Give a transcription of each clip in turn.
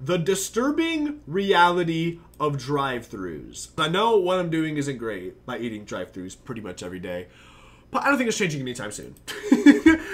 The disturbing reality of drive-thrus. I know what I'm doing isn't great by eating drive-thrus pretty much every day, but I don't think it's changing anytime soon.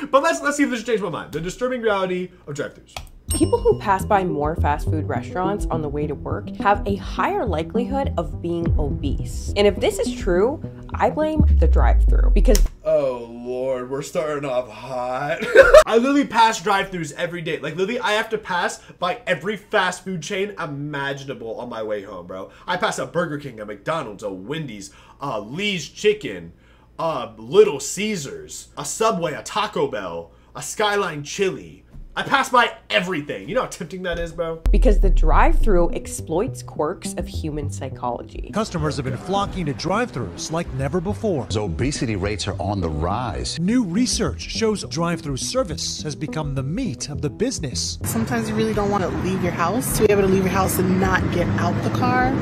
But let's see if this changes my mind. The disturbing reality of drive-thrus. People who pass by more fast food restaurants on the way to work have a higher likelihood of being obese. And if this is true, I blame the drive-thru because— oh Lord, we're starting off hot. I literally pass drive-thrus every day. Like literally I have to pass by every fast food chain imaginable on my way home, bro. I pass a Burger King, a McDonald's, a Wendy's, Lee's Chicken, Little Caesars, a Subway, a Taco Bell, a Skyline Chili. I pass by everything. You know how tempting that is, bro? Because the drive-thru exploits quirks of human psychology. Customers have been flocking to drive-thrus like never before. Obesity rates are on the rise. New research shows drive-thru service has become the meat of the business. Sometimes you really don't want to leave your house. To be able to leave your house and not get out the car.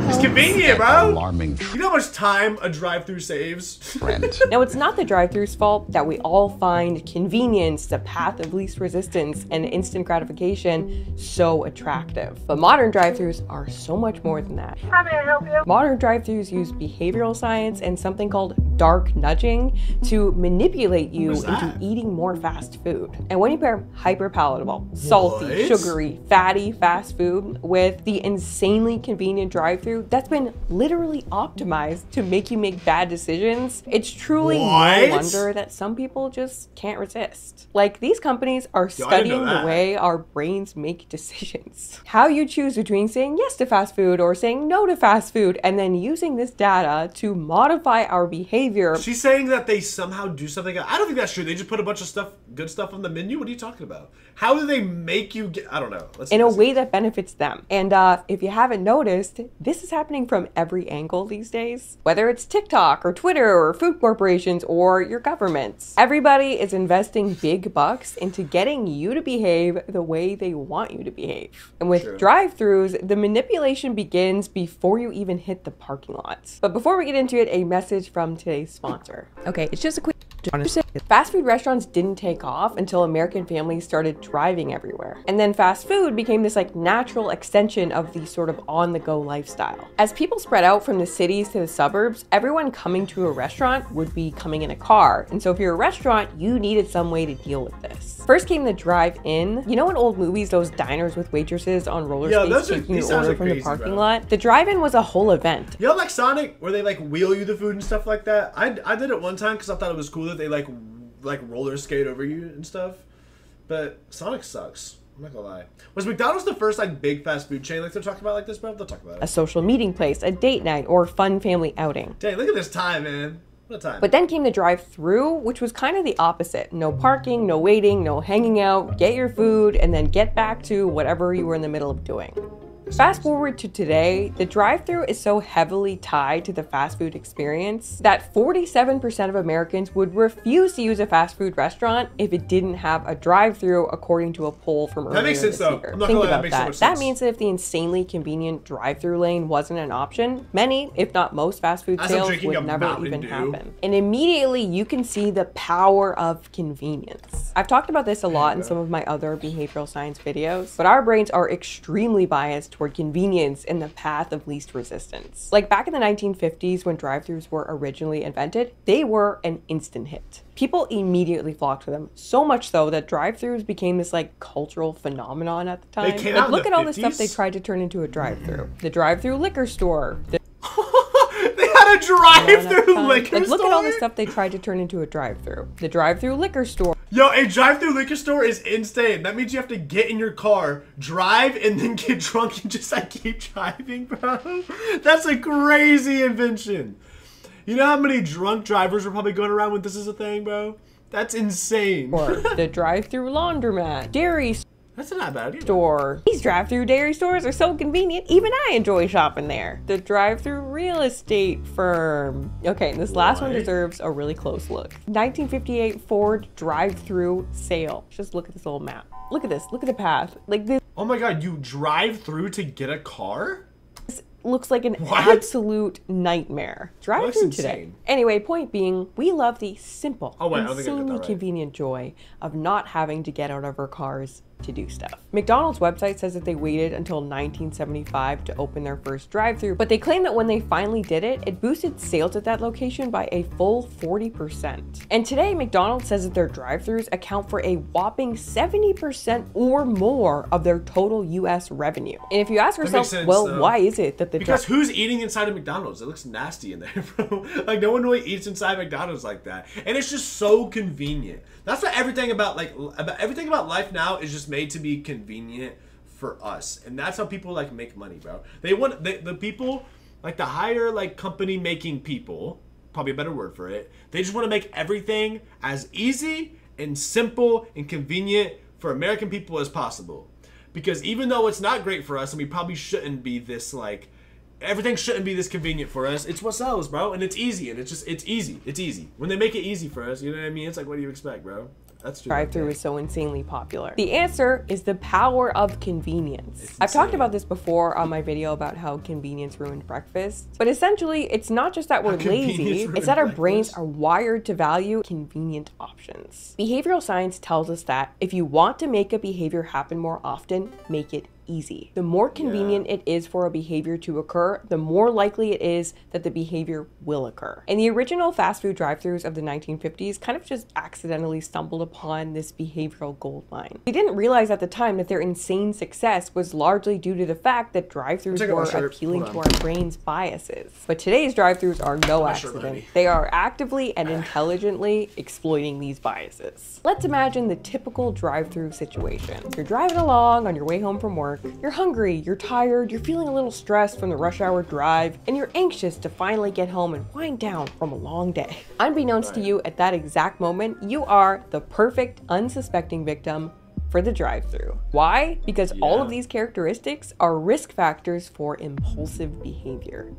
It's convenient, bro. Alarming. You know how much time a drive-thru saves? Now, it's not the drive-thru's fault that we all find convenience, the path of least resistance, and instant gratification so attractive. But modern drive-thrus are so much more than that. How may I help you? Modern drive-thrus use behavioral science and something called dark nudging to manipulate you into eating more fast food. And when you pair hyper-palatable, salty, sugary, fatty fast food with the insanely convenient drive-thru that's been literally optimized to make you make bad decisions, it's truly no wonder that some people just can't resist. Like, these companies are studying the way our brains make decisions. How you choose between saying yes to fast food or saying no to fast food, and then using this data to modify our behavior. She's saying that they somehow do something. I don't think that's true. They just put a bunch of stuff, good stuff on the menu. What are you talking about? How do they make you get, I don't know. In a way that benefits them. And if you haven't noticed, this is happening from every angle these days. Whether it's TikTok or Twitter or food corporations or your governments. Everybody is investing big bucks into getting you to behave the way they want you to behave. And with drive-thrus, the manipulation begins before you even hit the parking lots. But before we get into it, a message from today's sponsor. Okay, it's just a quick— fast food restaurants didn't take off until American families started driving everywhere. And then fast food became this like natural extension of the sort of on-the-go lifestyle. As people spread out from the cities to the suburbs, everyone coming to a restaurant would be coming in a car. And so if you're a restaurant, you needed some way to deal with this. First came the drive-in. You know in old movies, those diners with waitresses on roller skates taking your order from the parking lot? The drive-in was a whole event. You know like Sonic, where they like wheel you the food and stuff like that? I did it one time because I thought it was cool that they like roller skate over you and stuff. But Sonic sucks. I'm not gonna lie. Was McDonald's the first like big fast food chain like they're talking about like this, bro? They'll talk about it. A social meeting place, a date night, or fun family outing. Dang, look at this time, man. What a time. But then came the drive-thru, which was kind of the opposite. No parking, no waiting, no hanging out, get your food, and then get back to whatever you were in the middle of doing. Fast forward to today, the drive-thru is so heavily tied to the fast food experience that 47% of Americans would refuse to use a fast food restaurant if it didn't have a drive-thru, according to a poll from earlier this year. Think about that. That means that if the insanely convenient drive-thru lane wasn't an option, many, if not most, fast food sales would never even happen. And immediately you can see the power of convenience. I've talked about this a lot in some of my other behavioral science videos, but our brains are extremely biased toward convenience in the path of least resistance. Like back in the 1950s when drive-thrus were originally invented, they were an instant hit. People immediately flocked to them, so much so that drive-thrus became this like cultural phenomenon at the time. Like, look at all the stuff they tried to turn into a drive-thru. The drive-thru liquor store. They had a drive-thru liquor store? Like, look at all the stuff they tried to turn into a drive-thru. The drive-thru liquor store. Yo, a drive-thru liquor store is insane. That means you have to get in your car, drive, and then get drunk and just like keep driving, bro. That's a crazy invention. You know how many drunk drivers were probably going around when this is a thing, bro? That's insane. Or the drive-thru laundromat, dairy That's not bad either. Store. These drive-thru dairy stores are so convenient, even I enjoy shopping there. The drive-thru real estate firm. Okay, this last one deserves a really close look. 1958 Ford drive-thru sale. Just look at this little map. Look at this, look at the path. Like this. Oh my God, you drive through to get a car? This looks like an absolute nightmare. Drive through today. Anyway, point being, we love the simple, insanely convenient joy of not having to get out of our cars to do stuff. McDonald's website says that they waited until 1975 to open their first drive-thru, but they claim that when they finally did it, it boosted sales at that location by a full 40%. And today, McDonald's says that their drive-thrus account for a whopping 70% or more of their total US revenue. And if you ask yourself, well, why is it that because who's eating inside of McDonald's? It looks nasty in there, bro. Like, no one really eats inside McDonald's like that. And it's just so convenient. That's what everything about life now is just made to be convenient for us. And that's how people like make money, bro. The people, like the higher like company making people, probably a better word for it, they just want to make everything as easy and simple and convenient for American people as possible. Because even though it's not great for us, and we probably shouldn't be this like, everything shouldn't be this convenient for us, it's what sells, bro. And it's easy, and it's easy. When they make it easy for us, you know what I mean? It's like, what do you expect, bro? That's true. Drive-thru is so insanely popular. The answer is the power of convenience. I've talked about this before on my video about how convenience ruined breakfast, but essentially it's not just that we're lazy, it's that our brains are wired to value convenient options. Behavioral science tells us that if you want to make a behavior happen more often, make it easy. The more convenient it is for a behavior to occur, the more likely it is that the behavior will occur. And the original fast food drive-thrus of the 1950s kind of just accidentally stumbled upon this behavioral goldmine. They didn't realize at the time that their insane success was largely due to the fact that drive-thrus were appealing to our brain's biases. But today's drive-thrus are no accident. They are actively and intelligently exploiting these biases. Let's imagine the typical drive-thru situation. You're driving along on your way home from work. You're hungry, you're tired, you're feeling a little stressed from the rush hour drive, and you're anxious to finally get home and wind down from a long day. Unbeknownst to you at that exact moment, you are the perfect, unsuspecting victim for the drive-thru. Why? Because all of these characteristics are risk factors for impulsive behavior.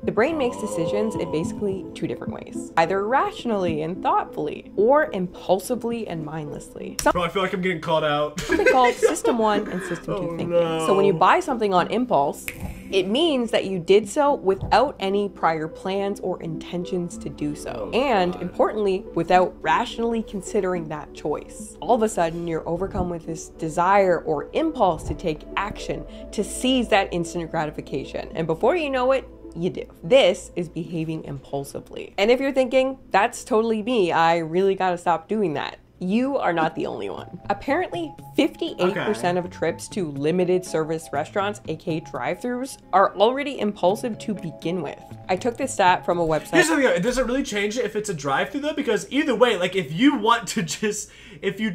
The brain makes decisions in basically two different ways, either rationally and thoughtfully, or impulsively and mindlessly. Bro, I feel like I'm getting called out. Something called System 1 and System 2 thinking. No. So when you buy something on impulse, it means that you did so without any prior plans or intentions to do so. And importantly, without rationally considering that choice. All of a sudden, you're overcome with this desire or impulse to take action, to seize that instant gratification. And before you know it, you do. This is behaving impulsively. And if you're thinking, that's totally me, I really gotta stop doing that, you are not the only one. Apparently, 58% of trips to limited service restaurants, aka drive-thrus, are already impulsive to begin with. I took this stat from a website. Here's the thing, does it really change it if it's a drive-thru though? Because either way, like if you want to just, if you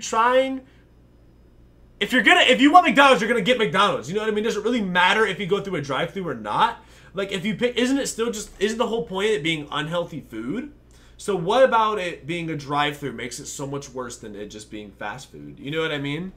want McDonald's, you're gonna get McDonald's. You know what I mean? Does it really matter if you go through a drive-thru or not? Like if you pick, isn't the whole point of it being unhealthy food? So what about it being a drive-thru makes it so much worse than it just being fast food? You know what I mean?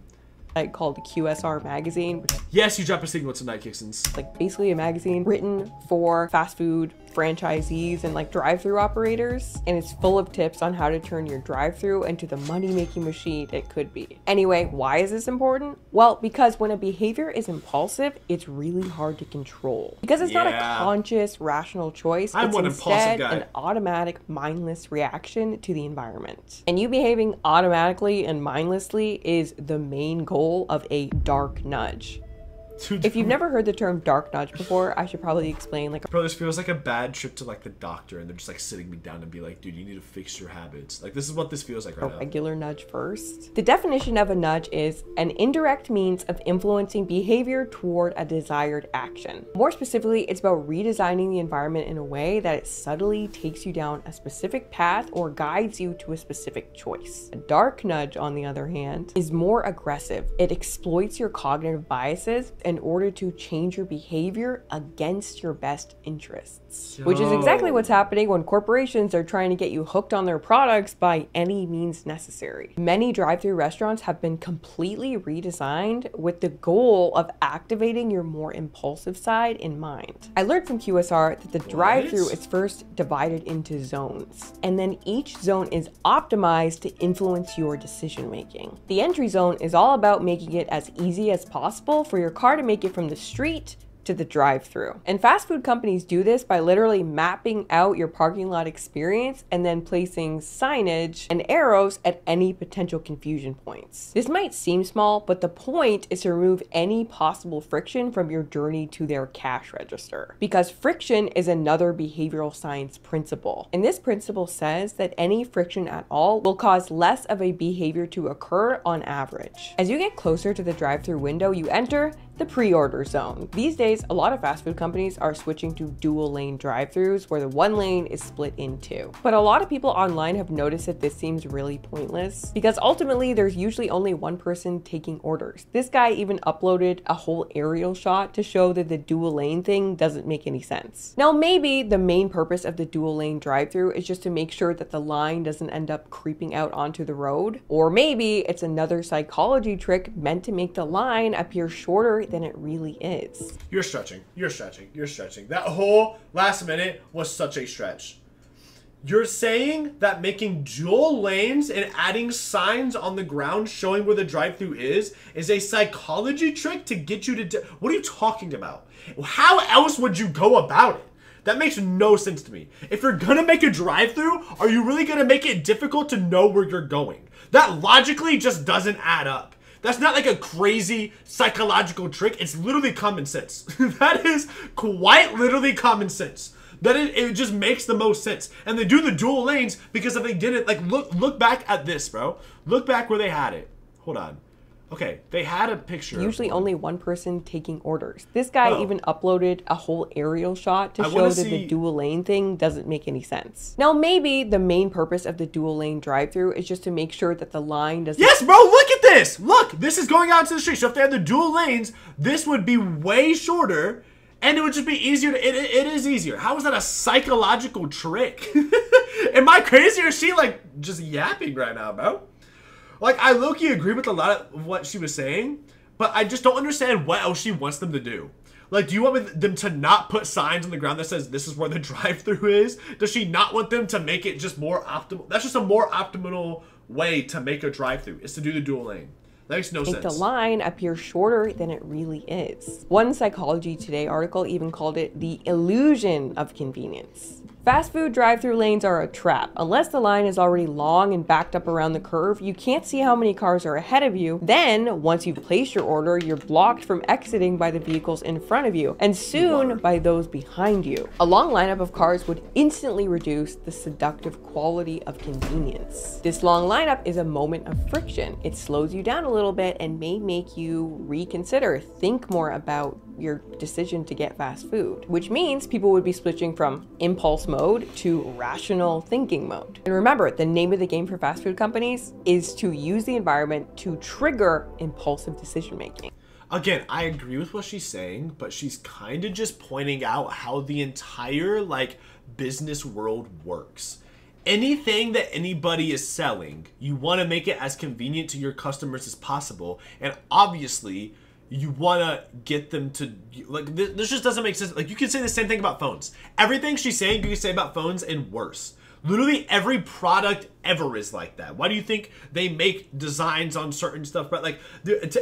Called QSR magazine. Yes, you drop a signal tonight, Kixons. Like basically a magazine written for fast food franchisees and like drive-thru operators, and it's full of tips on how to turn your drive-thru into the money-making machine it could be. Anyway, why is this important? Well, because when a behavior is impulsive, it's really hard to control. Because it's not a conscious, rational choice, it's instead an automatic, mindless reaction to the environment. And you behaving automatically and mindlessly is the main goal of a dark nudge. If you've never heard the term dark nudge before, I should probably explain. Bro, this feels like a bad trip to like the doctor and they're just like sitting me down and be like, dude, you need to fix your habits. Like this is what this feels like right now. A regular nudge first. The definition of a nudge is an indirect means of influencing behavior toward a desired action. More specifically, it's about redesigning the environment in a way that it subtly takes you down a specific path or guides you to a specific choice. A dark nudge, on the other hand, is more aggressive. It exploits your cognitive biases in order to change your behavior against your best interests. Which is exactly what's happening when corporations are trying to get you hooked on their products by any means necessary. Many drive-thru restaurants have been completely redesigned with the goal of activating your more impulsive side in mind. I learned from QSR that the drive-thru is first divided into zones, and then each zone is optimized to influence your decision making. The entry zone is all about making it as easy as possible for your car to make it from the street to the drive-thru. And fast food companies do this by literally mapping out your parking lot experience and then placing signage and arrows at any potential confusion points. This might seem small, but the point is to remove any possible friction from your journey to their cash register. Because friction is another behavioral science principle. And this principle says that any friction at all will cause less of a behavior to occur on average. As you get closer to the drive-thru window, you enter the pre-order zone. These days, a lot of fast food companies are switching to dual lane drive-thrus where the one lane is split in two. But a lot of people online have noticed that this seems really pointless because ultimately there's usually only one person taking orders. This guy even uploaded a whole aerial shot to show that the dual lane thing doesn't make any sense. Now, maybe the main purpose of the dual lane drive-thru is just to make sure that the line doesn't end up creeping out onto the road. Or maybe it's another psychology trick meant to make the line appear shorter than it really is. You're stretching. You're stretching. You're stretching. That whole last minute was such a stretch. You're saying that making dual lanes and adding signs on the ground showing where the drive-thru is a psychology trick to get you to... What are you talking about? How else would you go about it? That makes no sense to me. If you're gonna make a drive-thru, are you really gonna make it difficult to know where you're going? That logically just doesn't add up. That's not like a crazy psychological trick. It's literally common sense. That is quite literally common sense. That it just makes the most sense. And they do the dual lanes because if they didn't, like, look back at this, bro. Look back where they had it. Hold on. Okay, they had a picture. Usually only one person taking orders. This guy even uploaded a whole aerial shot to show that the dual lane thing doesn't make any sense. Now, maybe the main purpose of the dual lane drive-thru is just to make sure that the line doesn't... Yes, bro, look at this. Look, this is going out to the street. So if they had the dual lanes, this would be way shorter and it would just be easier to... It is easier. How is that a psychological trick? Am I crazy or is she like just yapping right now, bro? Like, I low-key agree with a lot of what she was saying, but I just don't understand what else she wants them to do. Like, do you want them to not put signs on the ground that says this is where the drive-thru is? Does she not want them to make it just more optimal? That's just a more optimal way to make a drive-thru, is to do the dual lane. That makes no sense. Make the line appear shorter than it really is. One Psychology Today article even called it the illusion of convenience. Fast food drive-thru lanes are a trap. Unless the line is already long and backed up around the curve, you can't see how many cars are ahead of you. Then, once you've placed your order, you're blocked from exiting by the vehicles in front of you, and soon by those behind you. A long lineup of cars would instantly reduce the seductive quality of convenience. This long lineup is a moment of friction. It slows you down a little bit and may make you reconsider, think more about your decision to get fast food, which means people would be switching from impulse mode to rational thinking mode. And remember, the name of the game for fast food companies is to use the environment to trigger impulsive decision making. Again, I agree with what she's saying, but she's kind of just pointing out how the entire like business world works. Anything that anybody is selling, you want to make it as convenient to your customers as possible, and obviously you want to get them to, like, this just doesn't make sense. Like, you can say the same thing about phones. Everything she's saying, you can say about phones and worse. Literally every product ever is like that. Why do you think they make designs on certain stuff? But like,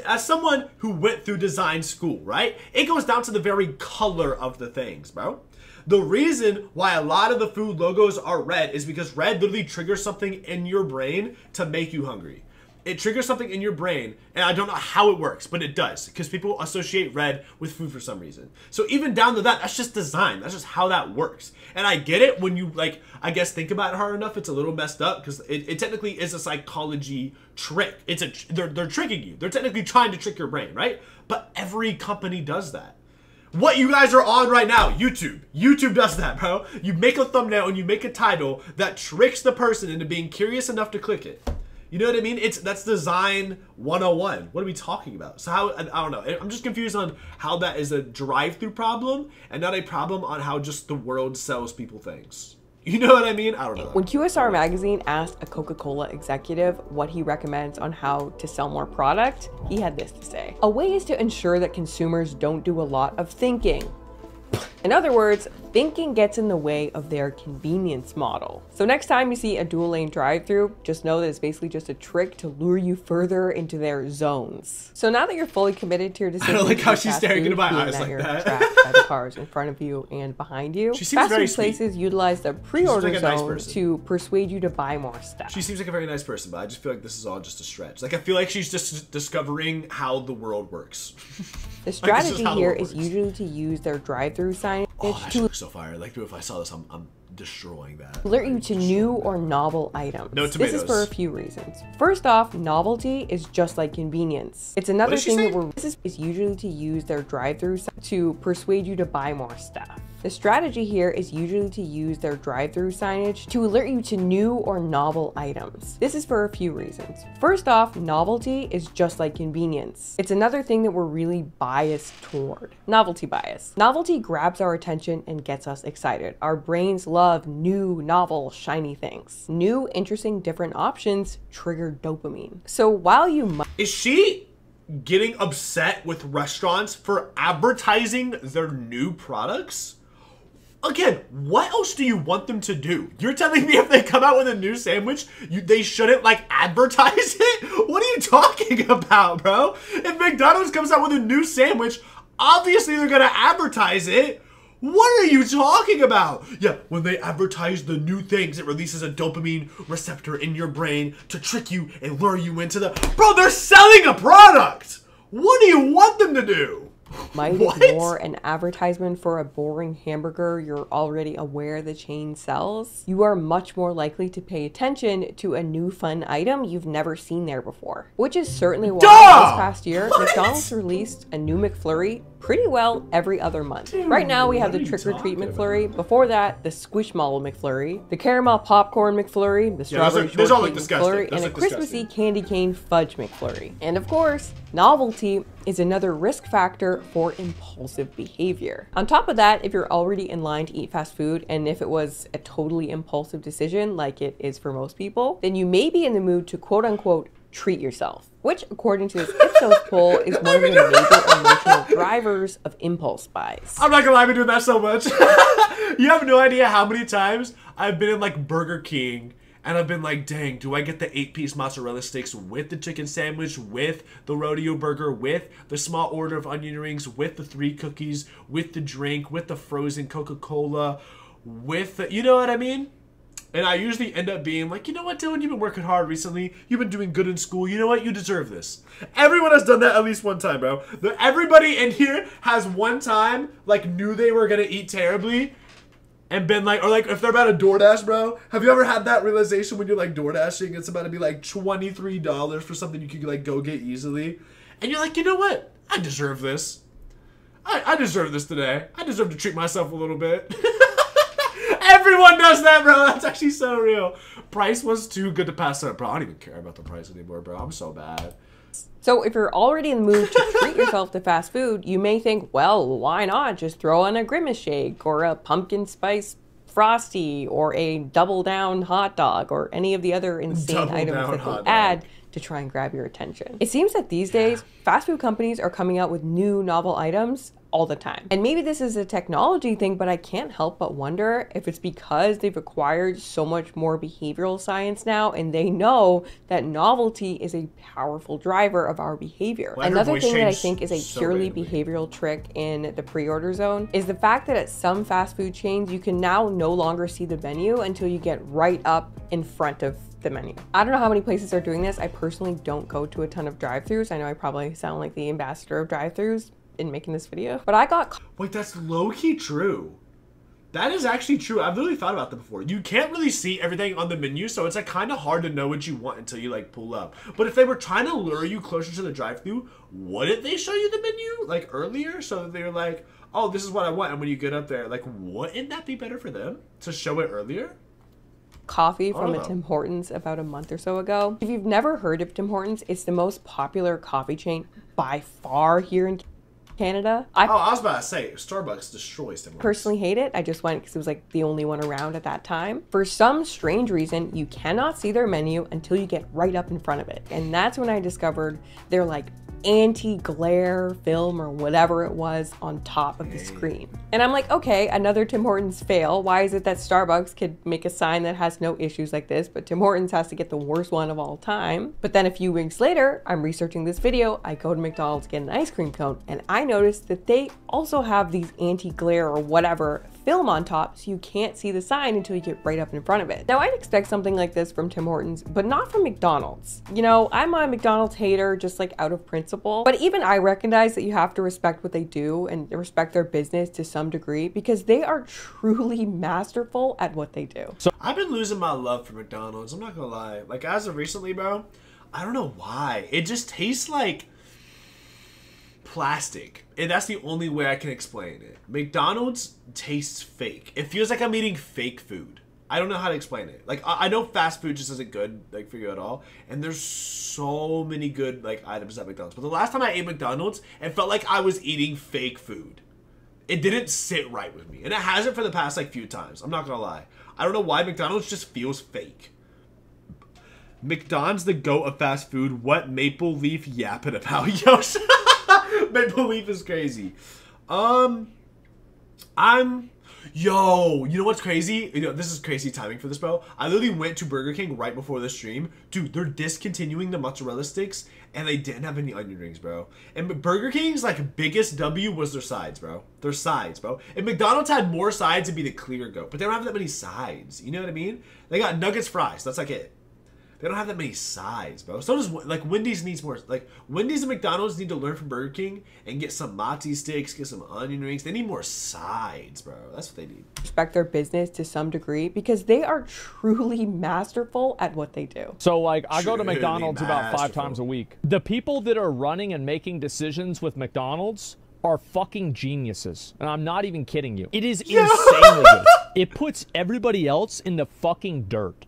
as someone who went through design school, right? It goes down to the very color of the things, bro. The reason why a lot of the food logos are red is because red literally triggers something in your brain to make you hungry. It triggers something in your brain, and I don't know how it works, but it does, because people associate red with food for some reason. So even down to that, that's just design. That's just how that works. And I get it when you, like, I guess think about it hard enough, it's a little messed up, because it technically is a psychology trick. They're tricking you. They're technically trying to trick your brain, right? But every company does that. What you guys are on right now, YouTube. YouTube does that, bro. You make a thumbnail and you make a title that tricks the person into being curious enough to click it. You know what I mean? That's design 101. What are we talking about? So how, I don't know. I'm just confused on how that is a drive-through problem and not a problem on how just the world sells people things. You know what I mean? I don't know. When QSR Magazine asked a Coca-Cola executive what he recommends on how to sell more product, he had this to say. A way is to ensure that consumers don't do a lot of thinking. In other words, thinking gets in the way of their convenience model. So next time you see a dual lane drive-through, just know that it's basically just a trick to lure you further into their zones. So now that you're fully committed to your decision, I don't like how she's fast staring food, into my being eyes that like you're that. trapped by the cars in front of you and behind you, She seems fast very food sweet. places utilize the pre-order like a nice zone person. to persuade you to buy more stuff. She seems like a very nice person, but I just feel like this is all just a stretch. Like, I feel like she's just discovering how the world works. The Like, strategy this is how the here world is works. usually to use their drive-through signage Oh, that shit to looks so fire. Like, dude, if I saw this, I'm destroying that. alert you to new or novel items. No This is tomatoes. for a few reasons. First off, novelty is just like convenience. It's another did she thing say? that this is usually to use their drive-through to persuade you to buy more stuff. The strategy here is usually to use their drive-through signage to alert you to new or novel items. This is for a few reasons. First off, novelty is just like convenience. It's another thing that we're really biased toward. Novelty bias. Novelty grabs our attention and gets us excited. Our brains love new, novel, shiny things. New, interesting, different options trigger dopamine. So while you might Is she getting upset with restaurants for advertising their new products? Again, what else do you want them to do? You're telling me if they come out with a new sandwich, they shouldn't, like, advertise it? What are you talking about, bro? If McDonald's comes out with a new sandwich, obviously they're gonna advertise it. What are you talking about? Yeah, when they advertise the new things, it releases a dopamine receptor in your brain to trick you and lure you into the... Bro, they're selling a product! What do you want them to do? What? ignore an advertisement for a boring hamburger you're already aware the chain sells, you are much more likely to pay attention to a new fun item you've never seen there before. Which is certainly why this past year, McDonald's released a new McFlurry pretty well every other month. Right now we have the Trick or Treat McFlurry. Before that, the Squishmallow McFlurry, the Caramel Popcorn McFlurry, the Strawberry those all look Shortcake disgusting. McFlurry, Those and a look Christmassy disgusting. Candy Cane Fudge McFlurry. And of course, novelty is another risk factor for impulsive behavior. On top of that, if you're already in line to eat fast food, and if it was a totally impulsive decision like it is for most people, then you may be in the mood to quote unquote treat yourself, which according to this Ipsos poll is one of the major emotional drivers of impulse buys. I'm not gonna lie, I've been doing that so much. You have no idea how many times I've been in like Burger King and I've been like, dang, do I get the 8-piece mozzarella sticks with the chicken sandwich, with the rodeo burger, with the small order of onion rings, with the 3 cookies, with the drink, with the frozen Coca-Cola, with the, you know what I mean? And I usually end up being like, you know what, Dylan, you've been working hard recently. You've been doing good in school. You know what? You deserve this. Everyone has done that at least one time, bro. Everybody in here has one time, like, knew they were going to eat terribly and been like, or like, if they're about a DoorDash, bro. Have you ever had that realization when you're like DoorDashing, it's about to be like $23 for something you could like go get easily? And you're like, you know what? I deserve this. I deserve this today. I deserve to treat myself a little bit. Everyone does that, bro. That's actually so real. Price was too good to pass up, bro. I don't even care about the price anymore, bro. I'm so bad. So if you're already in the mood to treat yourself to fast food, you may think, well, why not just throw on a Grimace shake or a pumpkin spice frosty or a double down hot dog or any of the other insane Double items down that hot they add dog. to try and grab your attention. It seems that these days, fast food companies are coming out with new novel items all the time. And maybe this is a technology thing, but I can't help but wonder if it's because they've acquired so much more behavioral science now and they know that novelty is a powerful driver of our behavior. Well, her Another voice thing that I changed think is a so purely randomly. behavioral trick in the pre-order zone is the fact that at some fast food chains, you can now no longer see the menu until you get right up in front of the menu. I don't know how many places are doing this. I personally don't go to a ton of drive-thrus. I know I probably sound like the ambassador of drive-thrus in making this video, but I got Wait, that's low-key true. That is actually true. I've literally thought about that before. You can't really see everything on the menu, so it's like kind of hard to know what you want until you like pull up. But if they were trying to lure you closer to the drive-thru, wouldn't they show you the menu like earlier? So that they're like, oh, this is what I want. And when you get up there, like, wouldn't that be better for them to show it earlier? coffee from Oh. a Tim Hortons about a month or so ago. If you've never heard of Tim Hortons, it's the most popular coffee chain by far here in Canada. Oh, I was about to say, Starbucks destroys them. Personally hate it. I just went because it was like the only one around at that time. For some strange reason, you cannot see their menu until you get right up in front of it. And that's when I discovered their like anti-glare film or whatever it was on top of the screen. And I'm like, okay, another Tim Hortons fail. Why is it that Starbucks could make a sign that has no issues like this, but Tim Hortons has to get the worst one of all time? But then a few weeks later, I'm researching this video, I go to McDonald's to get an ice cream cone, and I noticed that they also have these anti-glare or whatever film on top, so you can't see the sign until you get right up in front of it. Now, I'd expect something like this from Tim Hortons, but not from McDonald's. You know, I'm a McDonald's hater, just like out of principle, but even I recognize that you have to respect what they do and respect their business to some degree, because they are truly masterful at what they do. So I've been losing my love for McDonald's, I'm not gonna lie. Like, as of recently, bro, I don't know why. It just tastes like plastic, and that's the only way I can explain it. McDonald's tastes fake. It feels like I'm eating fake food. I don't know how to explain it. Like, I know fast food just isn't good, like, for you at all, and there's so many good, like, items at McDonald's, but the last time I ate McDonald's, it felt like I was eating fake food. It didn't sit right with me, and it hasn't for the past, like, few times. I'm not gonna lie. I don't know why McDonald's just feels fake. McDonald's the GOAT of fast food. What Maple Leaf yapping about? Yo, Maple Leaf is crazy. Yo, you know what's crazy? You know, this is crazy timing for this, bro. I literally went to Burger King right before the stream. Dude, they're discontinuing the mozzarella sticks, and they didn't have any onion rings, bro. And Burger King's, like, biggest W was their sides, bro. Their sides, bro. If McDonald's had more sides, it'd be the clear GOAT. But they don't have that many sides. You know what I mean? They got nuggets, fries. That's, like, it. They don't have that many sides, bro. So does, like, Wendy's needs more. Like, Wendy's and McDonald's need to learn from Burger King and get some mozzie sticks, get some onion rings. They need more sides, bro. That's what they need. Respect their business to some degree, because they are truly masterful at what they do. So, like, I go to Truly McDonald's about 5 masterful. times a week. The people that are running and making decisions with McDonald's are fucking geniuses. And I'm not even kidding you. It is insanely good. It puts everybody else in the fucking dirt.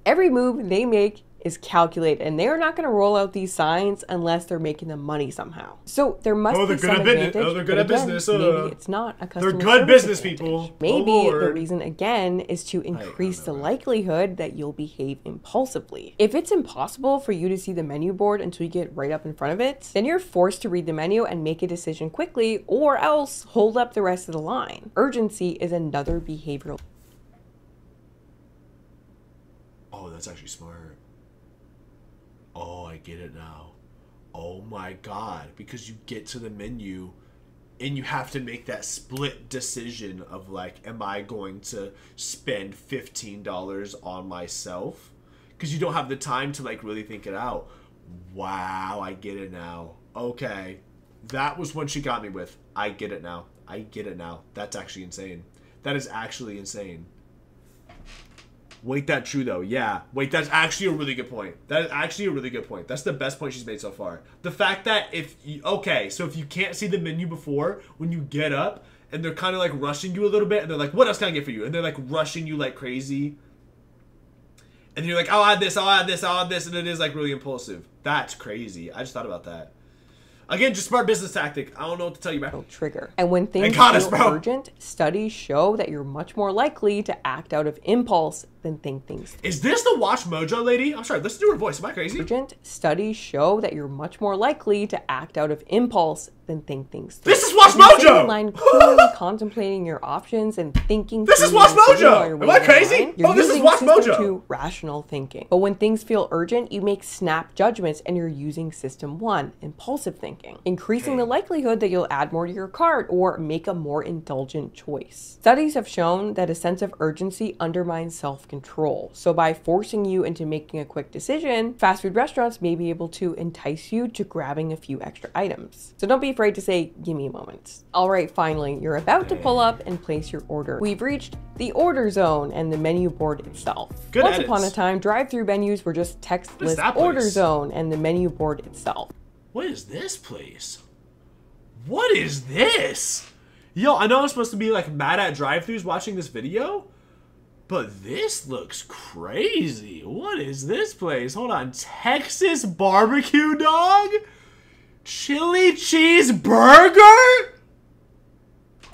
Every move they make is calculated, and they're not going to roll out these signs unless they're making them money somehow. So there must be some advantage. Oh, they're good at business. Maybe it's not a customer They're good service business advantage. people. Maybe Oh, the Lord. reason again is to increase the likelihood that you'll behave impulsively. If it's impossible for you to see the menu board until you get right up in front of it, then you're forced to read the menu and make a decision quickly, or else hold up the rest of the line. Urgency is another behavioral. Oh, that's actually smart. Oh, I get it now. Oh my god. Because you get to the menu and you have to make that split decision of, like, am I going to spend $15 on myself? Because you don't have the time to, like, really think it out. Wow, I get it now. Okay. That was one she got me with. I get it now. I get it now. That's actually insane. That is actually insane. Wait, that true though. Yeah. Wait, that's actually a really good point. That is actually a really good point. That's the best point she's made so far. The fact that if you, okay, so if you can't see the menu before, when you get up and they're kind of like rushing you a little bit and they're like, what else can I get for you? And they're like rushing you like crazy. And you're like, I'll add this, I'll add this, I'll add this. And it is like really impulsive. That's crazy. I just thought about that. Again, just smart business tactic. I don't know what to tell you, bro. Trigger. And when things got us, feel bro. urgent, studies show that you're much more likely to act out of impulse than think things Is this the Watch Mojo lady? I'm sorry, listen to her voice. Am I crazy? urgent. Studies show that you're much more likely to act out of impulse than think things through. This is Watch If you sit Mojo! in line clearly contemplating your options and thinking This through is Watch your decision Mojo! while you're Am I waiting in crazy? line, you're Oh, this is using Watch system Mojo! 2 rational thinking. But when things feel urgent, you make snap judgments and you're using system 1 impulsive thinking, increasing the likelihood that you'll add more to your cart or make a more indulgent choice. Studies have shown that a sense of urgency undermines self-control. So by forcing you into making a quick decision, fast food restaurants may be able to entice you to grabbing a few extra items. So don't be afraid to say, give me a moment. All right, finally, you're about to pull up and place your order. We've reached the order zone and the menu board itself. Good Once edits. upon a time, drive-through menus were just What is text-less that order place? zone and the menu board itself. What is this place? What is this? Yo, I know I'm supposed to be like mad at drive-thrus watching this video, but this looks crazy. What is this place? Hold on. Texas barbecue dog? Chili cheese burger?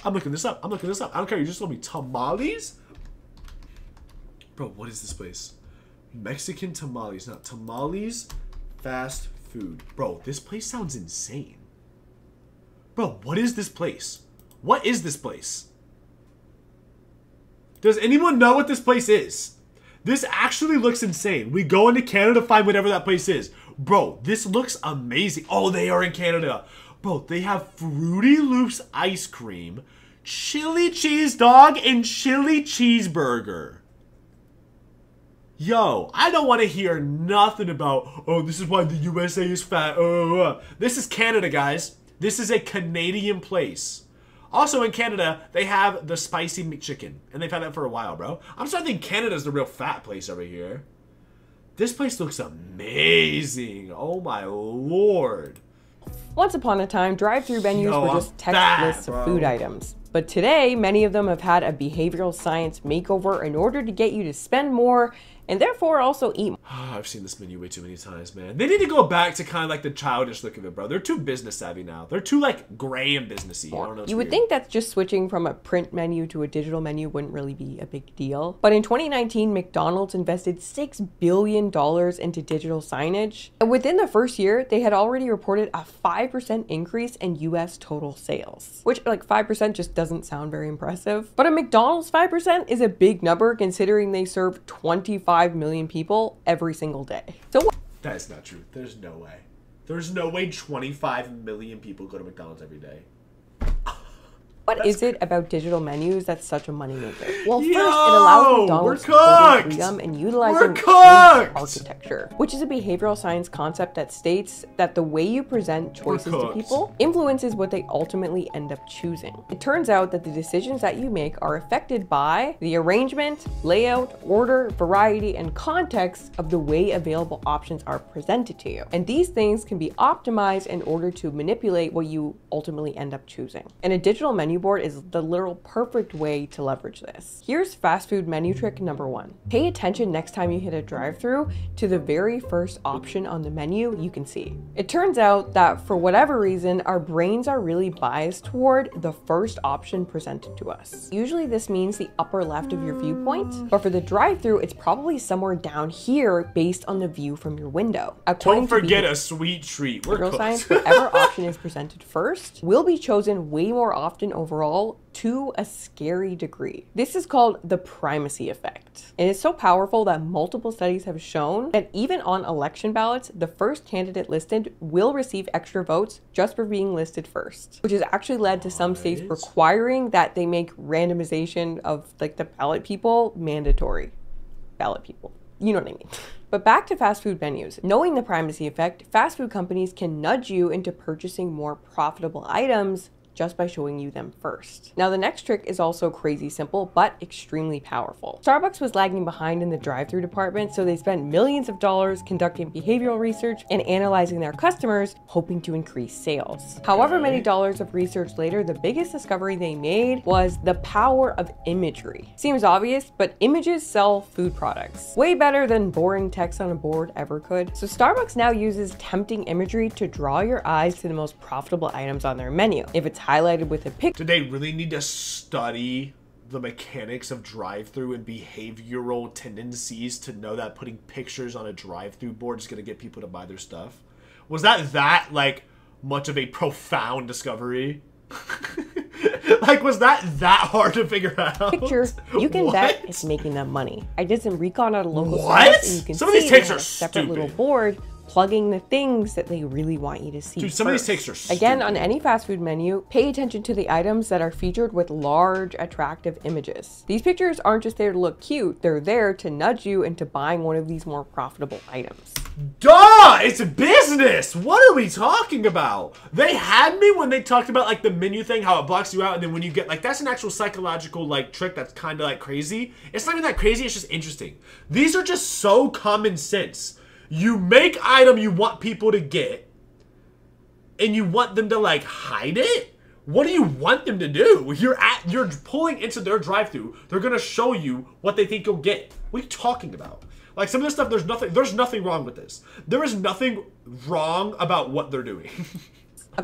I'm looking this up. I'm looking this up. I don't care. You just told me tamales? Bro, what is this place? Mexican tamales. Not tamales. Fast food. Bro, this place sounds insane. Bro, what is this place? What is this place? Does anyone know what this place is? This actually looks insane. We go into Canada to find whatever that place is. Bro, this looks amazing. Oh, they are in Canada. Bro, they have Fruity Loops ice cream, chili cheese dog, and chili cheeseburger. Yo, I don't want to hear nothing about, oh, this is why the USA is fat. This is Canada, guys. This is a Canadian place. Also in Canada, they have the spicy McChicken. And they've had that for a while, bro. I'm starting to think Canada's the real fat place over here. This place looks amazing. Oh my lord. Once upon a time, drive-thru menus were just text lists of food items. But today, many of them have had a behavioral science makeover in order to get you to spend more and therefore also eat more. I've seen this menu way too many times, man. They need to go back to kind of like the childish look of it, bro. They're too business savvy now. They're too like gray and businessy. I don't know. You would think that just switching from a print menu to a digital menu wouldn't really be a big deal. But in 2019, McDonald's invested $6 billion into digital signage. And within the first year, they had already reported a 5% increase in US total sales, which like 5% just doesn't sound very impressive. But a McDonald's 5% is a big number considering they serve 25 million people every single day. So that is not true. There's no way. There's no way 25 million people go to McDonald's every day. What is it about digital menus that's such a moneymaker? Well, first, it allows McDonald's total freedom and utilizing architecture, which is a behavioral science concept that states that the way you present choices to people influences what they ultimately end up choosing. It turns out that the decisions that you make are affected by the arrangement, layout, order, variety, and context of the way available options are presented to you. And these things can be optimized in order to manipulate what you ultimately end up choosing. And a digital menu board is the literal perfect way to leverage this. Here's fast food menu trick number 1. Pay attention next time you hit a drive-thru to the very first option on the menu you can see. It turns out that for whatever reason, our brains are really biased toward the first option presented to us. Usually this means the upper left of your viewpoint, but for the drive-thru, it's probably somewhere down here based on the view from your window. Don't forget a sweet treat. We're cooked. Science, whatever option is presented first will be chosen way more often overall to a scary degree. This is called the primacy effect. And it's so powerful that multiple studies have shown that even on election ballots, the first candidate listed will receive extra votes just for being listed first, which has actually led to some states requiring that they make randomization of like the ballot people mandatory. Ballot people. You know what I mean. But back to fast food menus. Knowing the primacy effect, fast food companies can nudge you into purchasing more profitable items just by showing you them first. Now the next trick is also crazy simple, but extremely powerful. Starbucks was lagging behind in the drive-thru department, so they spent millions of dollars conducting behavioral research and analyzing their customers, hoping to increase sales. However many dollars of research later, the biggest discovery they made was the power of imagery. Seems obvious, but images sell food products. Way better than boring text on a board ever could. So Starbucks now uses tempting imagery to draw your eyes to the most profitable items on their menu. If it's highlighted with a picture. Do they really need to study the mechanics of drive-thru and behavioral tendencies to know that putting pictures on a drive-thru board is going to get people to buy their stuff? Was that like much of a profound discovery? Like, was that hard to figure out? Picture, you can bet it's making them money. I did some recon at a local What? and you can Some of see these takes they have are a separate stupid. little board plugging the things that they really want you to see. Dude, some of these first. takes are stupid. Again, on any fast food menu, pay attention to the items that are featured with large, attractive images. These pictures aren't just there to look cute, they're there to nudge you into buying one of these more profitable items. Duh! It's a business! What are we talking about? They had me when they talked about like the menu thing, how it blocks you out, and then when you get like, that's an actual psychological like trick that's kind of like crazy. It's not even that crazy, it's just interesting. These are just so common sense. You make item you want people to get, and you want them to like hide it? What do you want them to do? You're pulling into their drive-thru. They're gonna show you what they think you'll get. What are you talking about? Like some of this stuff, there's nothing wrong with this. There is nothing wrong about what they're doing.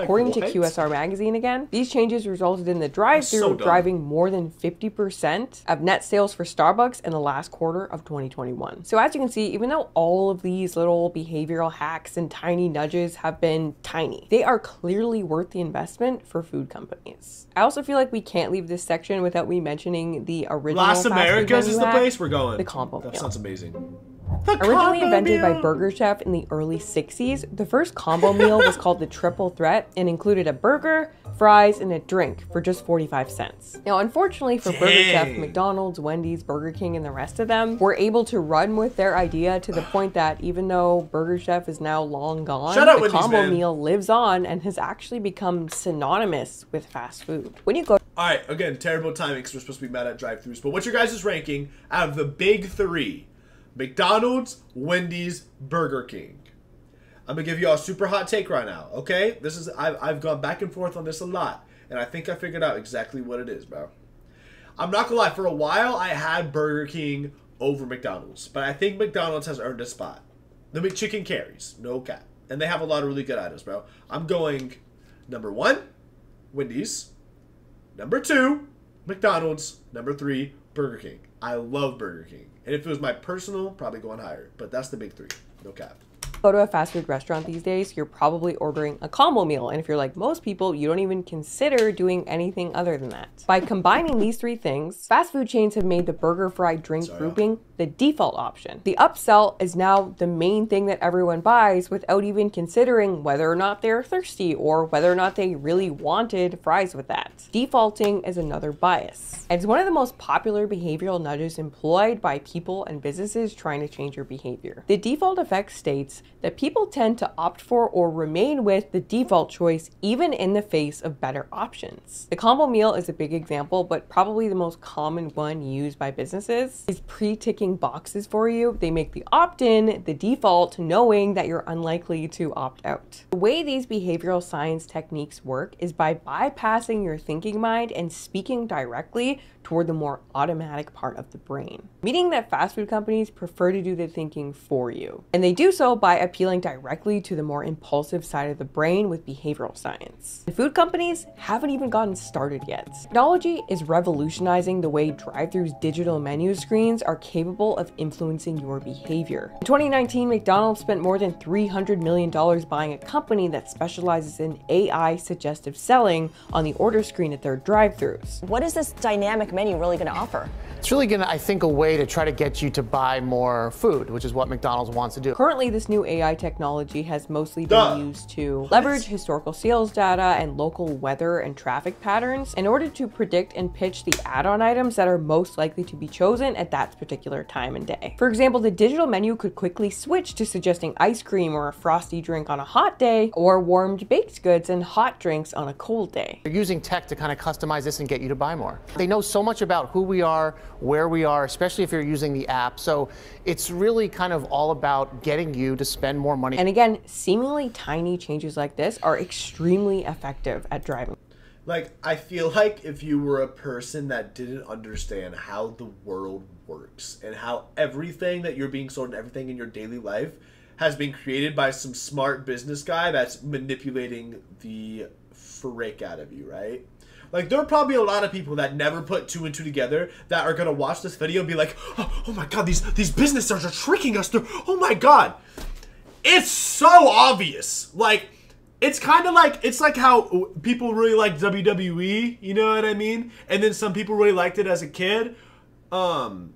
According to what? QSR Magazine again, these changes resulted in the drive-thru so dumb. driving more than 50% of net sales for Starbucks in the last quarter of 2021. So as you can see, even though all of these little behavioral hacks and tiny nudges have been tiny, they are clearly worth the investment for food companies. I also feel like we can't leave this section without me mentioning the original Las fast food Americas is menu the hack, place we're going. the combo That meal. sounds amazing. Originally invented by Burger Chef in the early 60s, the first combo meal was called the Triple Threat and included a burger, fries, and a drink for just 45 cents. Now, unfortunately for Burger Chef, McDonald's, Wendy's, Burger King, and the rest of them were able to run with their idea to the point that even though Burger Chef is now long gone, Shut up, the Wendy's, combo man. meal lives on and has actually become synonymous with fast food. When you go All right, again, terrible timing because we're supposed to be mad at drive-thrus. But what's your guys' ranking out of the big three? McDonald's, Wendy's, Burger King. I'm gonna give you all a super hot take right now, okay? This is I've gone back and forth on this a lot, and I think I figured out exactly what it is, bro. I'm not gonna lie, for a while I had Burger King over McDonald's, but I think McDonald's has earned a spot. The McChicken carries, no cap, and they have a lot of really good items, bro. I'm going number 1, Wendy's. Number 2, McDonald's. Number 3, Burger King. I love Burger King. And if it was my personal, probably going higher. But that's the big 3. No cap. go to a fast food restaurant these days, you're probably ordering a combo meal. And if you're like most people, you don't even consider doing anything other than that. By combining these three things, fast food chains have made the burger fry drink grouping the default option. The upsell is now the main thing that everyone buys without even considering whether or not they're thirsty or whether or not they really wanted fries with that. Defaulting is another bias. And it's one of the most popular behavioral nudges employed by people and businesses trying to change your behavior. The default effect states that people tend to opt for or remain with the default choice even in the face of better options. The combo meal is a big example, but probably the most common one used by businesses is pre-ticking boxes for you. They make the opt-in the default, knowing that you're unlikely to opt out. The way these behavioral science techniques work is by bypassing your thinking mind and speaking directly toward the more automatic part of the brain, meaning that fast food companies prefer to do the thinking for you. And they do so by appealing directly to the more impulsive side of the brain with behavioral science. The food companies haven't even gotten started yet. Technology is revolutionizing the way drive-thru's digital menu screens are capable of influencing your behavior. In 2019, McDonald's spent more than $300 million buying a company that specializes in AI suggestive selling on the order screen at their drive-thrus. What is this dynamic menu really going to offer? It's really going to, I think, a way to try to get you to buy more food, which is what McDonald's wants to do. Currently, this new AI technology has mostly been used to leverage historical sales data and local weather and traffic patterns in order to predict and pitch the add-on items that are most likely to be chosen at that particular time and day. For example, the digital menu could quickly switch to suggesting ice cream or a frosty drink on a hot day, or warmed baked goods and hot drinks on a cold day. They're using tech to kind of customize this and get you to buy more. They know so much about who we are, where we are, especially if you're using the app. So it's really kind of all about getting you to spend more money. And again, seemingly tiny changes like this are extremely effective at driving. Like, I feel like if you were a person that didn't understand how the world works and how everything that you're being sold and everything in your daily life has been created by some smart business guy that's manipulating the frick out of you, right? Like, there are probably a lot of people that never put two and two together that are going to watch this video and be like, oh my god, these businesses are tricking us. Oh my god. It's so obvious. Like, it's kind of like, it's like how people really like WWE, you know what I mean? And then some people really liked it as a kid. And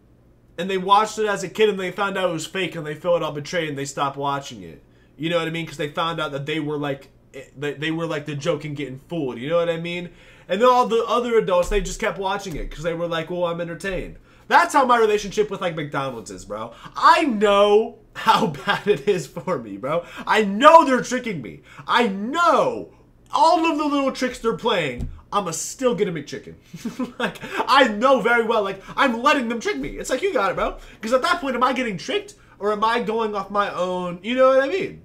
they watched it as a kid and they found out it was fake and they felt all betrayed and they stopped watching it. You know what I mean? Because they found out that they were like the joke and getting fooled. You know what I mean? And then all the other adults, they just kept watching it because they were like, well, I'm entertained. That's how my relationship with, like, McDonald's is, bro. I know how bad it is for me, bro. I know they're tricking me. I know all of the little tricks they're playing. I'ma still get a McChicken. Like, I know very well, like, I'm letting them trick me. It's like, you got it, bro. Because at that point, am I getting tricked or am I going off my own? You know what I mean?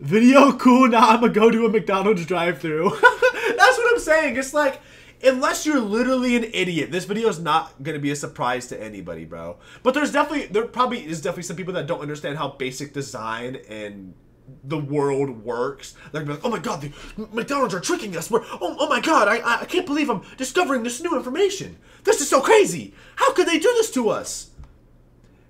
Video cool, now I'm gonna go to a McDonald's drive-thru. That's what I'm saying. It's like, unless you're literally an idiot, this video is not gonna be a surprise to anybody, bro. But there probably is definitely some people that don't understand how basic design and the world works. They're gonna be like, oh my god, the McDonald's are tricking us. Oh my god, I can't believe I'm discovering this new information. This is so crazy. How could they do this to us?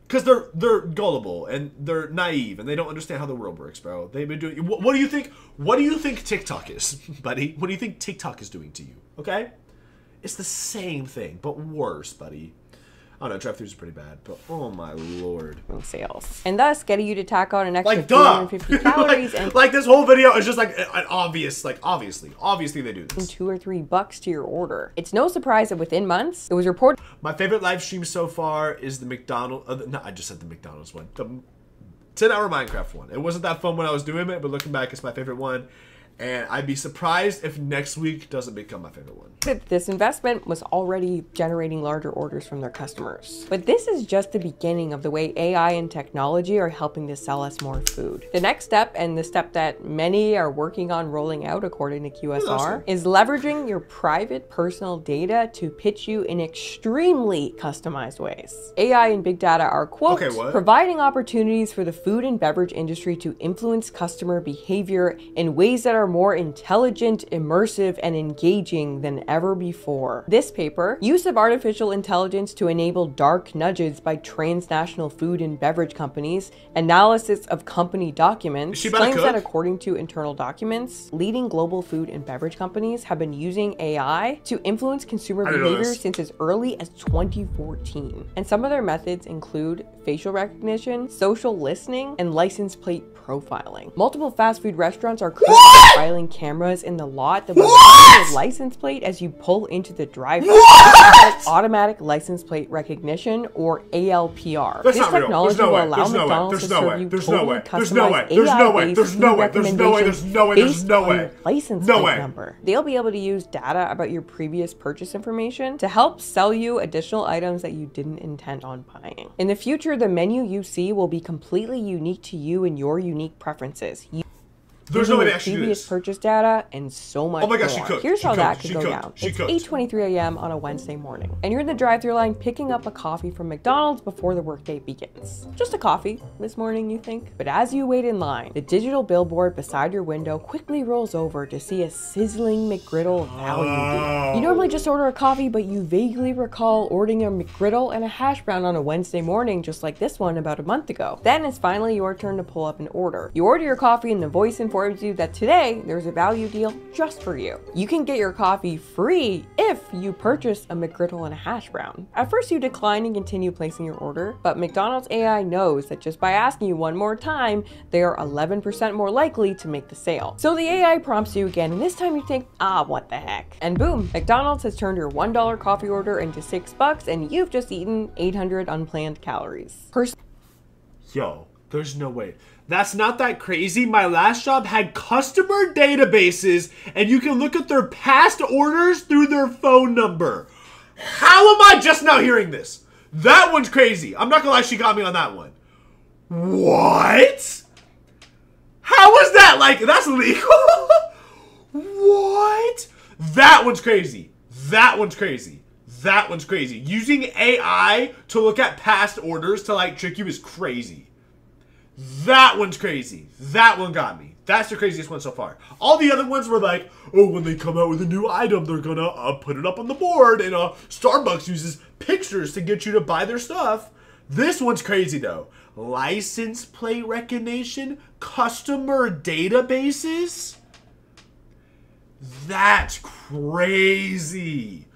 Because they're gullible and they're naive and they don't understand how the world works, bro. They've been doing. What do you think? What do you think TikTok is, buddy? What do you think TikTok is doing to you? Okay, it's the same thing but worse, buddy. I don't know, drive-thrus is pretty bad, but oh my lord. Sales. And thus getting you to tack on an extra Like, 350 calories and like this whole video is just like an obvious, like obviously they do this. $2 or $3 to your order. It's no surprise that within months, it was reported. My favorite live stream so far is the McDonald's, no, I just said the McDonald's one. The 10-hour Minecraft one. It wasn't that fun when I was doing it, but looking back, it's my favorite one. And I'd be surprised if next week doesn't become my favorite one. This investment was already generating larger orders from their customers. But this is just the beginning of the way AI and technology are helping to sell us more food. The next step, and the step that many are working on rolling out according to QSR, is leveraging your private personal data to pitch you in extremely customized ways. AI and big data are, quote, providing opportunities for the food and beverage industry to influence customer behavior in ways that are more intelligent, immersive, and engaging than ever before. This paper, use of artificial intelligence to enable dark nudges by transnational food and beverage companies, analysis of company documents, claims that according to internal documents, leading global food and beverage companies have been using AI to influence consumer behavior since as early as 2014. And some of their methods include facial recognition, social listening, and license plate profiling. Multiple fast food restaurants are currently trialing cameras in the lot that will recognize your license plate as you pull into the drive-thru. Automatic license plate recognition, or ALPR. This technology will allow McDonald's to serve you totally customized AI-based food recommendations based on your license plate number. They'll be able to use data about your previous purchase information to help sell you additional items that you didn't intend on buying. In the future, the menu you see will be completely unique to you and your unique preferences. There's no way to actually do this. Purchase data and so much more. Oh my gosh, she cooked. Here's how that could go down. It's 8:23 a.m. on a Wednesday morning, and you're in the drive-thru line picking up a coffee from McDonald's before the workday begins. Just a coffee this morning, you think? But as you wait in line, the digital billboard beside your window quickly rolls over to see a sizzling McGriddle value deal. You normally just order a coffee, but you vaguely recall ordering a McGriddle and a hash brown on a Wednesday morning just like this one about a month ago. Then it's finally your turn to pull up an order. You order your coffee and the voice informs you that today there's a value deal just for you. You can get your coffee free if you purchase a McGriddle and a hash brown. At first you decline and continue placing your order, but McDonald's AI knows that just by asking you one more time, they are 11% more likely to make the sale. So the AI prompts you again, and this time you think, what the heck? And boom, McDonald's has turned your $1 coffee order into $6 and you've just eaten 800 unplanned calories. Yo, there's no way. That's not that crazy. My last job had customer databases and you can look at their past orders through their phone number. How am I just now hearing this? That one's crazy. I'm not gonna lie, she got me on that one. What? How was that? Like, that's legal? What? That one's crazy. That one's crazy. That one's crazy. Using AI to look at past orders to like trick you is crazy. That one's crazy. That one got me. That's the craziest one so far. All the other ones were like, oh, when they come out with a new item, they're gonna put it up on the board, and Starbucks uses pictures to get you to buy their stuff. This one's crazy though. License plate recognition, customer databases. That's crazy.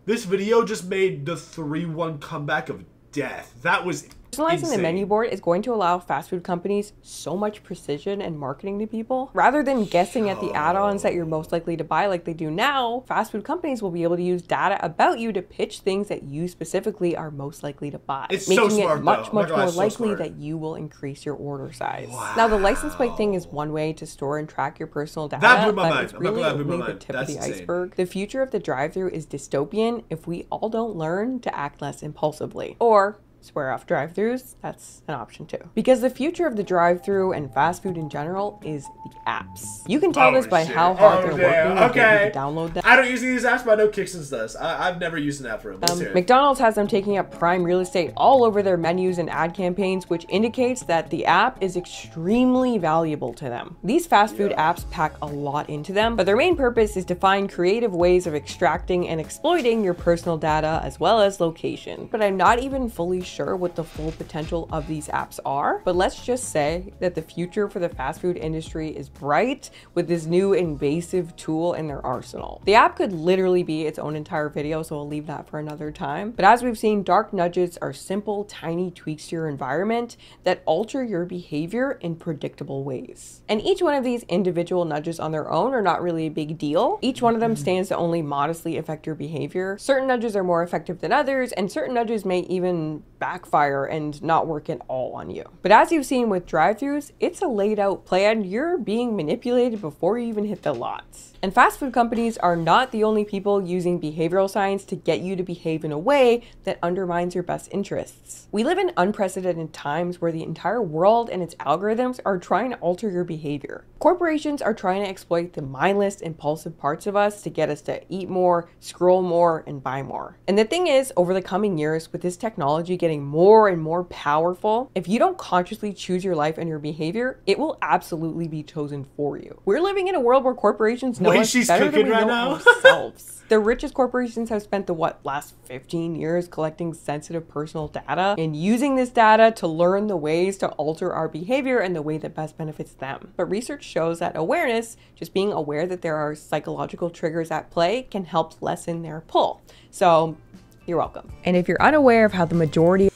This video just made the 3-1 comeback of death. That was Personalizing the menu board is going to allow fast food companies so much precision and marketing to people. Rather than guessing at the add-ons that you're most likely to buy like they do now, fast food companies will be able to use data about you to pitch things that you specifically are most likely to buy, making it much more likely that you will increase your order size. Wow. Now, the license plate thing is one way to store and track your personal data, but it's really only the tip of the iceberg. The future of the drive-thru is dystopian if we all don't learn to act less impulsively. Or swear off drive-thrus, that's an option too. Because the future of the drive-thru and fast food in general is the apps. You can tell this by how hard they're working to get you to download them. I don't use these apps, but I know Kickston's does. I've never used an app for them. Let's hear it. McDonald's has them taking up prime real estate all over their menus and ad campaigns, which indicates that the app is extremely valuable to them. These fast food apps pack a lot into them, but their main purpose is to find creative ways of extracting and exploiting your personal data as well as location. But I'm not even fully sure what the full potential of these apps are, but let's just say that the future for the fast food industry is bright with this new invasive tool in their arsenal. The app could literally be its own entire video, so I'll leave that for another time. But as we've seen, dark nudges are simple, tiny tweaks to your environment that alter your behavior in predictable ways. And each one of these individual nudges on their own are not really a big deal. Each one of them stands to only modestly affect your behavior. Certain nudges are more effective than others, and certain nudges may even backfire and not work at all on you. But as you've seen with drive-thrus, it's a laid out plan. You're being manipulated before you even hit the lots. And fast food companies are not the only people using behavioral science to get you to behave in a way that undermines your best interests. We live in unprecedented times where the entire world and its algorithms are trying to alter your behavior. Corporations are trying to exploit the mindless, impulsive parts of us to get us to eat more, scroll more, and buy more. And the thing is, over the coming years, with this technology getting more and more powerful, if you don't consciously choose your life and your behavior, it will absolutely be chosen for you. We're living in a world where corporations know us better than we know ourselves. The richest corporations have spent the last 15 years collecting sensitive personal data and using this data to learn the ways to alter our behavior in the way that best benefits them. But research shows that awareness, just being aware that there are psychological triggers at play, can help lessen their pull. So you're welcome. And if you're unaware of how the majority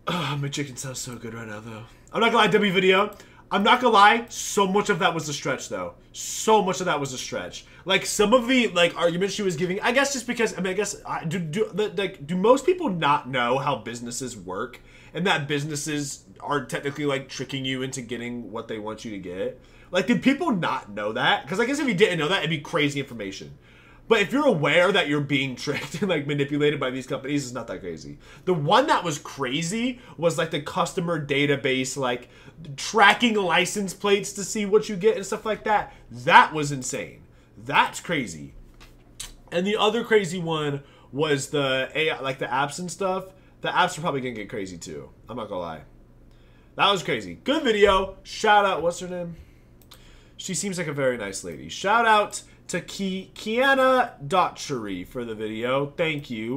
my chicken sounds so good right now though. I'm not gonna lie, W video. I'm not gonna lie, so much of that was a stretch though. So much of that was a stretch. Like some of the arguments she was giving, I guess just because, I mean, I guess, do most people not know how businesses work and that businesses are technically like tricking you into getting what they want you to get? Like, did people not know that? Because I guess if you didn't know that, it'd be crazy information. But if you're aware that you're being tricked and like manipulated by these companies, it's not that crazy. The one that was crazy was like the customer database, like tracking license plates to see what you get and stuff like that. That was insane. That's crazy. And the other crazy one was the AI, like the apps and stuff. The apps are probably gonna get crazy too. I'm not gonna lie. That was crazy. Good video. Shout out, what's her name? She seems like a very nice lady. Shout out to Kiana.Cherie for the video. Thank you.